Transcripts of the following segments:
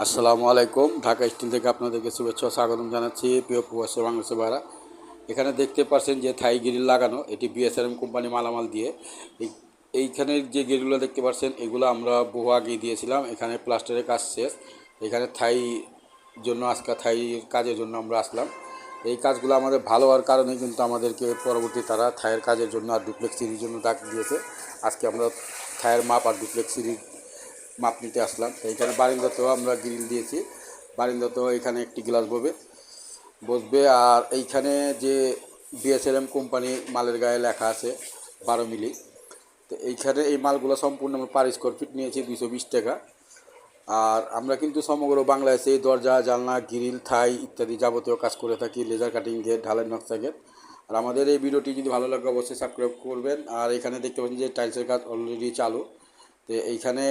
আসসালামু আলাইকুম। ঢাকা স্টিল থেকে আপনাদেরকে শুভেচ্ছা ও স্বাগতম জানাচ্ছি প্রিয় প্রবাসী বাংলাদেশি ভাইরা। এখানে দেখতে পাচ্ছেন যে থাই গ্রিল লাগানো, এটি বিএসআরএম কোম্পানি মালামাল দিয়ে। এইখানের যে গ্রিলগুলো দেখতে পাচ্ছেন এগুলো আমরা বহু আগে দিয়েছিলাম। এখানে প্লাস্টারের কাজ শেষ। এখানে থাই কাজের জন্য আমরা আসলাম। এই কাজগুলো আমাদের ভালো হওয়ার কারণে কিন্তু আমাদেরকে পরবর্তী তারা থাইয়ের কাজের জন্য আর ডুপ্লেক্স সিরির জন্য ডাক দিয়েছে। আজকে আমরা থাইয়ের মাপ আর ডুপ্লেক্স সিরির মাপ নিতে আসলাম। এইখানে বারিন্দাতেও আমরা গ্রিল দিয়েছি। বারিন্দাতেও এখানে একটি গ্লাস বসবে। আর এইখানে যে বিএসএলএম কোম্পানি মালের গায়ে লেখা আছে 12 মিলি। তো এইখানে এই মালগুলো সম্পূর্ণ আমরা পার স্কোয়ার ফিট নিয়েছি 220 টাকা। আর আমরা কিন্তু সমগ্র বাংলাদেশে দরজা, জানলা, গ্রিল, থাই ইত্যাদি যাবতীয় কাজ করে থাকি। লেজার কাটিং গেট, ঢালাই নকশা গেট। আর আমাদের এই ভিডিওটি যদি ভালো লাগে অবশ্যই সাবস্ক্রাইব করবেন। আর এখানে দেখতে পাচ্ছেন যে টাইলসের কাজ অলরেডি চালু। তো এইখানে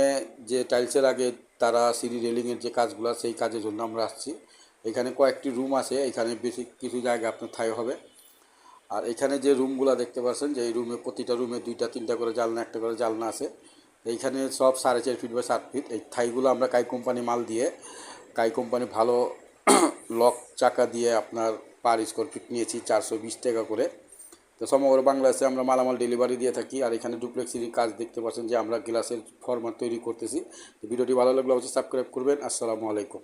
যে টাইলসের আগে তারা সিঁড়ি রেলিংয়ের যে কাজগুলো, সেই কাজের জন্য আমরা আসছি। এখানে কয়েকটি রুম আছে, এখানে বেশি কিছু জায়গা আপনার ঠাই হবে। আর এখানে যে রুমগুলো দেখতে পাচ্ছেন যে এই রুমে প্রতিটা রুমে 2টা 3টা করে জানলা, একটা করে জানলা আছে। এইখানে সব 4.5 ফিট বা 7 ফিট। এই থাইগুলো আমরা কাই কোম্পানি মাল দিয়ে, কাই কোম্পানি ভালো লক চাকা দিয়ে আপনার পার স্কোয়ার ফিট নিয়েছি 420 টাকা করে। তো সমগ্র বাংলাদেশে আমরা মালামাল ডেলিভারি দিয়ে থাকি। আর এখানে ডুপ্লেক্স সিরির কাজ দেখতে পাচ্ছেন যে আমরা গ্লাসের ফরম্যাট তৈরি করতেছি। ভিডিওটি ভালো লাগলে অবশ্যই সাবস্ক্রাইব করবেন। আসসালামু আলাইকুম।